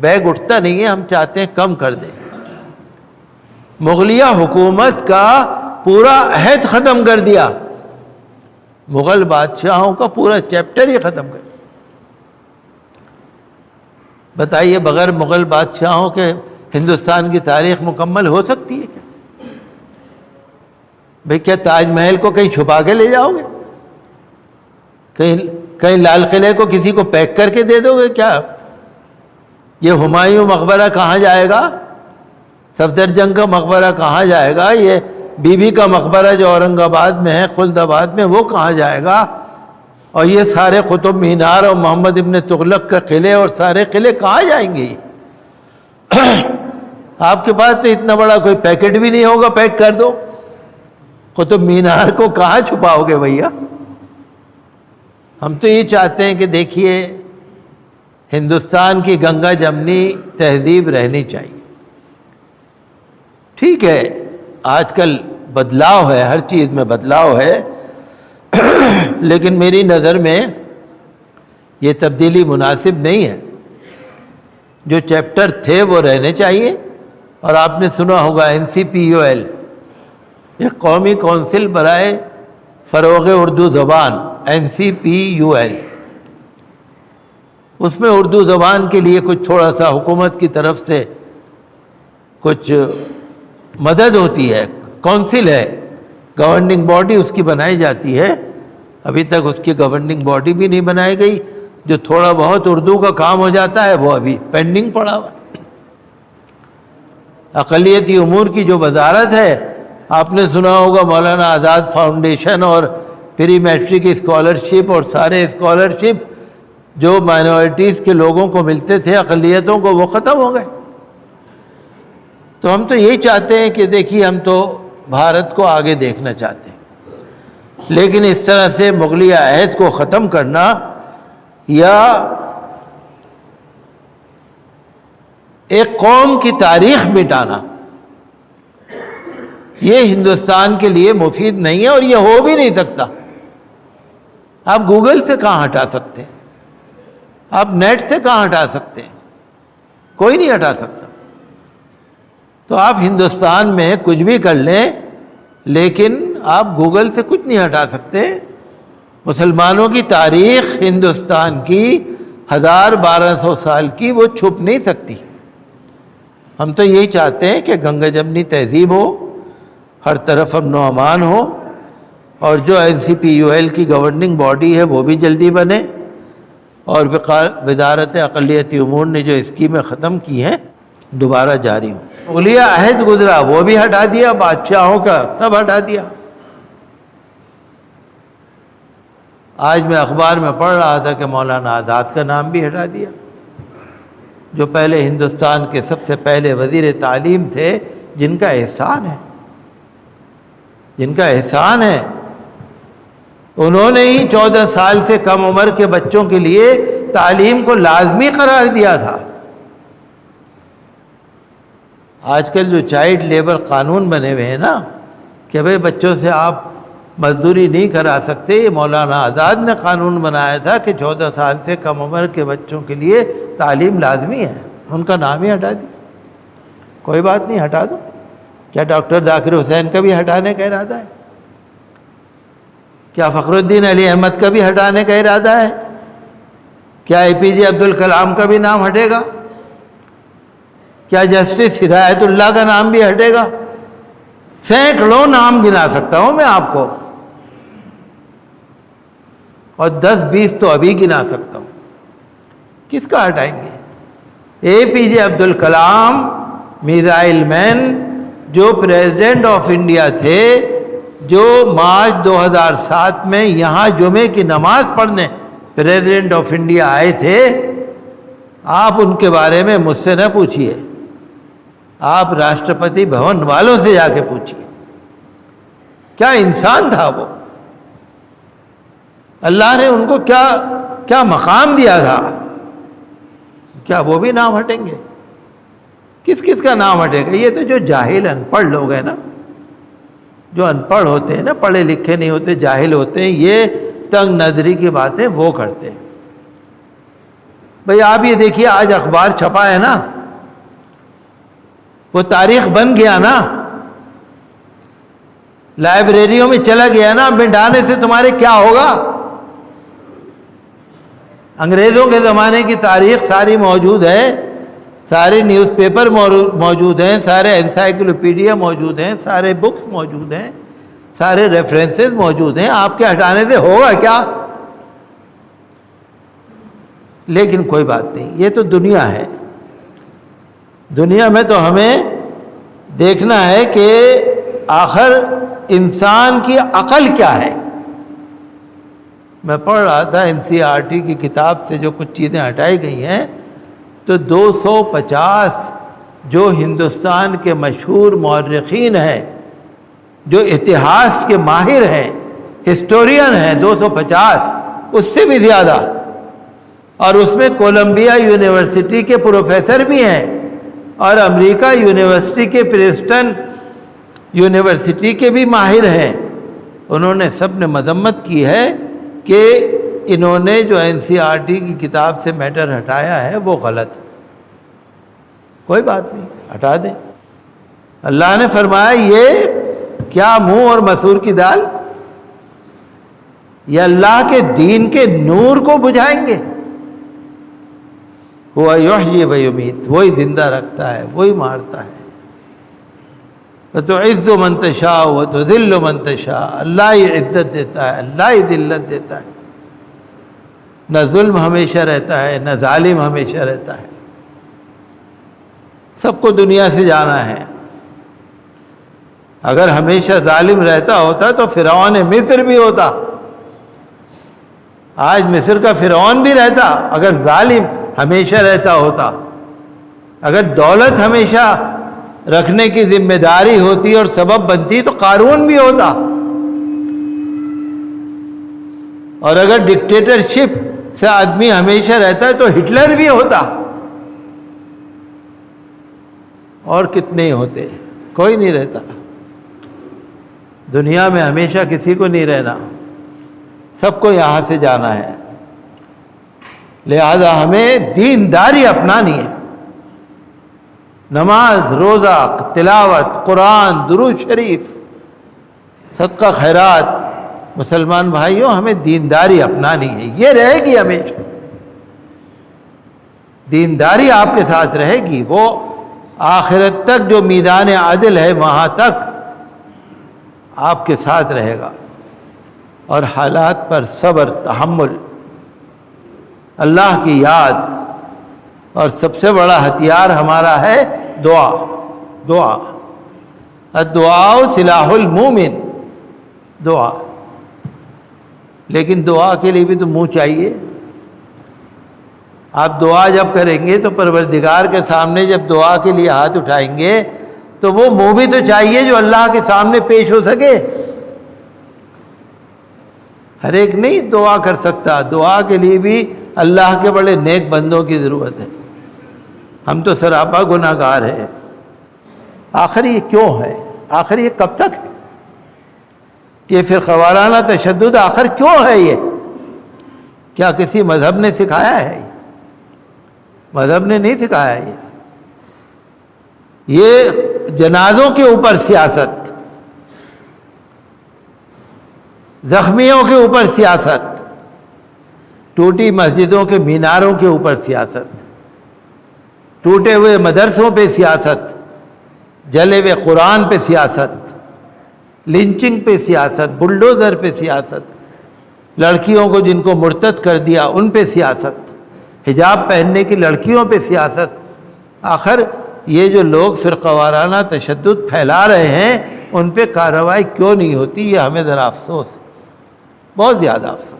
Bag اٹھتا نہیں ہے، ہم چاہتے ہیں کم کر دیں۔ مغلیہ حکومت کا پورا عہد ختم کر دیا، مغل بادشاہوں کا پورا چیپٹر ہی ختم کر دیا۔ بتائیے بغیر مغل بادشاہوں کے ہندوستان کی تاریخ مکمل ہو سکتی ہے کیا؟ بھئی کیا تاج محل کو کہیں چھپا کے لے جاؤ گے؟ کہیں لال قلعے کو کسی کو پیک کر کے دے دو گے کیا؟ یہ ہمایوں مقبرہ کہاں جائے گا؟ صفدر جنگ کا مقبرہ کہاں جائے گا؟ یہ بی بی کا مقبرہ جو اورنگ آباد میں ہے، خلد آباد میں، وہ کہاں جائے گا؟ اور یہ سارے قطب مینار اور محمد ابن تغلق کا قلعے اور سارے قلعے کہاں جائیں گے؟ آپ کے پاس تو اتنا بڑا کوئی پیکٹ بھی نہیں ہوگا، پیک کر دو۔ قطب مینار کو کہاں چھپاؤ گے بھیا؟ ہم تو یہ چاہتے ہیں کہ دیکھیے ہندوستان کی گنگا جمنی تہذیب رہنی چاہیے۔ ٹھیک ہے آج کل بدلاؤ ہے، ہر چیز میں بدلاؤ ہے، لیکن میری نظر میں یہ تبدیلی مناسب نہیں ہے۔ جو چیپٹر تھے وہ رہنے چاہیے۔ اور آپ نے سنا ہوگا NCPUL، ایک قومی کونسل برائے فروغ اردو زبان، NCPUL، اس میں اردو زبان کے لیے کچھ تھوڑا سا حکومت کی طرف سے کچھ مدد ہوتی ہے، کونسل ہے، گورننگ باڈی اس کی بنائی جاتی ہے۔ ابھی تک اس کی گورننگ باڈی بھی نہیں بنائی گئی، جو تھوڑا بہت اردو کا کام ہو جاتا ہے وہ ابھی پینڈنگ پڑا ہوا۔ اقلیتی امور کی جو وزارت ہے، آپ نے سنا ہوگا مولانا آزاد فاؤنڈیشن اور پری میٹرک اسکالرشپ اور سارے اسکالرشپ جو مائنورٹیز کے لوگوں کو ملتے تھے، اقلیتوں کو، وہ ختم ہو گئے۔ تو ہم تو یہی چاہتے ہیں کہ دیکھیے ہم تو بھارت کو آگے دیکھنا چاہتے ہیں، لیکن اس طرح سے مغلیہ عہد کو ختم کرنا یا ایک قوم کی تاریخ مٹانا، یہ ہندوستان کے لیے مفید نہیں ہے، اور یہ ہو بھی نہیں سکتا۔ آپ گوگل سے کہاں ہٹا سکتے ہیں؟ آپ نیٹ سے کہاں ہٹا سکتے ہیں؟ کوئی نہیں ہٹا سکتا۔ تو آپ ہندوستان میں کچھ بھی کر لیں، لیکن آپ گوگل سے کچھ نہیں ہٹا سکتے۔ مسلمانوں کی تاریخ ہندوستان کی 1200 سال کی، وہ چھپ نہیں سکتی۔ ہم تو یہی چاہتے ہیں کہ گنگا جمنی تہذیب ہو، ہر طرف امن و امان ہو، اور جو NCPUL کی گورننگ باڈی ہے وہ بھی جلدی بنے، اور وزارت اقلیتی امور نے جو اسکیمیں ختم کی ہیں دوبارہ جاری ہوں۔ مغلیہ عہد گزرا وہ بھی ہٹا دیا، بادشاہوں کا سب ہٹا دیا۔ آج میں اخبار میں پڑھ رہا تھا کہ مولانا آزاد کا نام بھی ہٹا دیا، جو پہلے ہندوستان کے سب سے پہلے وزیر تعلیم تھے، جن کا احسان ہے، جن کا احسان ہے۔ انہوں نے ہی 14 سال سے کم عمر کے بچوں کے لیے تعلیم کو لازمی قرار دیا تھا۔ آج کل جو چائلڈ لیبر قانون بنے ہوئے ہیں نا، کہ بھئی بچوں سے آپ مزدوری نہیں کرا سکتے، یہ مولانا آزاد نے قانون بنایا تھا کہ 14 سال سے کم عمر کے بچوں کے لیے تعلیم لازمی ہے، ان کا نام ہی ہٹا دیا۔ کوئی بات نہیں، ہٹا دو۔ کیا ڈاکٹر ذاکر حسین کا بھی ہٹانے کا ارادہ ہے؟ کیا فخر الدین علی احمد کا بھی ہٹانے کا ارادہ ہے؟ کیا APJ عبدالکلام کا بھی نام ہٹے گا؟ کیا جسٹس ہدایت اللہ کا نام بھی ہٹے گا؟ سینکڑوں نام گنا سکتا ہوں میں آپ کو، اور 10-20 تو ابھی گنا سکتا ہوں۔ کس کا ہٹائیں گے؟ APJ عبدالکلام، میزائل مین، جو پریزیڈنٹ آف انڈیا تھے، جو مارچ 2007 میں یہاں جمعے کی نماز پڑھنے پریزیڈنٹ آف انڈیا آئے تھے، آپ ان کے بارے میں مجھ سے نہ پوچھئے، آپ راشٹرپتی بھون والوں سے جا کے پوچھئے۔ کیا انسان تھا وہ! اللہ نے ان کو کیا مقام دیا تھا! کیا وہ بھی نام ہٹیں گے؟ کس کس کا نام ہٹے گا؟ یہ تو جو جاہل ان پڑھ لوگ ہیں نا، جو ان پڑھ ہوتے ہیں نا، پڑھے لکھے نہیں ہوتے، جاہل ہوتے ہیں، یہ تنگ نظری کی باتیں وہ کرتے ہیں۔ بھئی آپ یہ دیکھیے آج اخبار چھپا ہے نا، وہ تاریخ بن گیا نا، لائبریریوں میں چلا گیا نا، مٹانے سے تمہارے کیا ہوگا؟ انگریزوں کے زمانے کی تاریخ ساری موجود ہے، سارے نیوز پیپر موجود ہیں، سارے انسائکلوپیڈیا موجود ہیں، سارے بکس موجود ہیں، سارے ریفرنسز موجود ہیں، آپ کے ہٹانے سے ہوگا کیا؟ لیکن کوئی بات نہیں، یہ تو دنیا ہے، دنیا میں تو ہمیں دیکھنا ہے کہ آخر انسان کی عقل کیا ہے۔ میں پڑھ رہا تھا NCERT کی کتاب سے جو کچھ چیزیں ہٹائی گئی ہیں، تو 250 جو ہندوستان کے مشہور مورخین ہیں، جو اتہاس کے ماہر ہیں، ہسٹورین ہیں، 250 اس سے بھی زیادہ، اور اس میں کولمبیا یونیورسٹی کے پروفیسر بھی ہیں، اور امریکہ یونیورسٹی کے پرنسٹن یونیورسٹی کے بھی ماہر ہیں۔ انہوں نے سب نے مذمت کی ہے کہ انہوں نے جو NCERT کی کتاب سے میٹر ہٹایا ہے وہ غلط ہے۔ کوئی بات نہیں، ہٹا دیں۔ اللہ نے فرمایا یہ کیا منہ اور مسور کی دال، یہ اللہ کے دین کے نور کو بجھائیں گے؟ ہوا یحیی و یمیت، وہی زندہ رکھتا ہے، وہی مارتا ہے۔ وتعز من تشاء وتذل من تشاء، اللہ ہی عزت دیتا ہے، اللہ ہی ذلت دیتا ہے، نہ ظلم ہمیشہ رہتا ہے، نہ ظالم ہمیشہ رہتا ہے، سب کو دنیا سے جانا ہے۔ اگر ہمیشہ ظالم رہتا ہوتا تو فرعون مصر بھی ہوتا، آج مصر کا فرعون بھی رہتا اگر ظالم ہمیشہ رہتا ہوتا۔ اگر دولت ہمیشہ رکھنے کی ذمہ داری ہوتی اور سبب بنتی تو قارون بھی ہوتا، اور اگر ڈکٹیٹرشپ سے آدمی ہمیشہ رہتا ہے تو ہٹلر بھی ہوتا، اور کتنے ہی ہوتے، کوئی نہیں رہتا۔ دنیا میں ہمیشہ کسی کو نہیں رہنا، سب کو یہاں سے جانا ہے، لہذا ہمیں دینداری اپنانی ہے۔ نماز، روزہ، تلاوت قرآن، درود شریف، صدقہ خیرات، مسلمان بھائیوں ہمیں دینداری اپنانی ہے، یہ رہے گی ہمیشہ، دینداری آپ کے ساتھ رہے گی، وہ آخرت تک جو میدان عدل ہے وہاں تک آپ کے ساتھ رہے گا، اور حالات پر صبر، تحمل، اللہ کی یاد، اور سب سے بڑا ہتھیار ہمارا ہے دعا۔ دعا، الدعاء سلاح المومن، دعا۔ لیکن دعا کے لیے بھی تو منہ چاہیے۔ آپ دعا جب کریں گے تو پروردگار کے سامنے جب دعا کے لیے ہاتھ اٹھائیں گے تو وہ منہ بھی تو چاہیے جو اللہ کے سامنے پیش ہو سکے۔ ہر ایک نہیں دعا کر سکتا، دعا کے لیے بھی اللہ کے بڑے نیک بندوں کی ضرورت ہے۔ ہم تو سراپا گناہ گار ہیں۔ آخر یہ کیوں ہے؟ آخر یہ کب تک ہے؟ کہ فرقہ وارانہ تشدد آخر کیوں ہے؟ یہ کیا کسی مذہب نے سکھایا ہے؟ مذہب نے نہیں سکھایا یہ جنازوں کے اوپر سیاست، زخمیوں کے اوپر سیاست، ٹوٹی مسجدوں کے میناروں کے اوپر سیاست، ٹوٹے ہوئے مدرسوں پہ سیاست، جلے ہوئے قرآن پہ سیاست، لنچنگ پہ سیاست، بلڈوزر پہ سیاست، لڑکیوں کو جن کو مرتد کر دیا ان پہ سیاست، حجاب پہننے کی لڑکیوں پہ سیاست۔ آخر یہ جو لوگ فرقہ وارانہ تشدد پھیلا رہے ہیں ان پہ کارروائی کیوں نہیں ہوتی؟ یہ ہمیں ذرا افسوس ہے، بہت زیادہ افسوس۔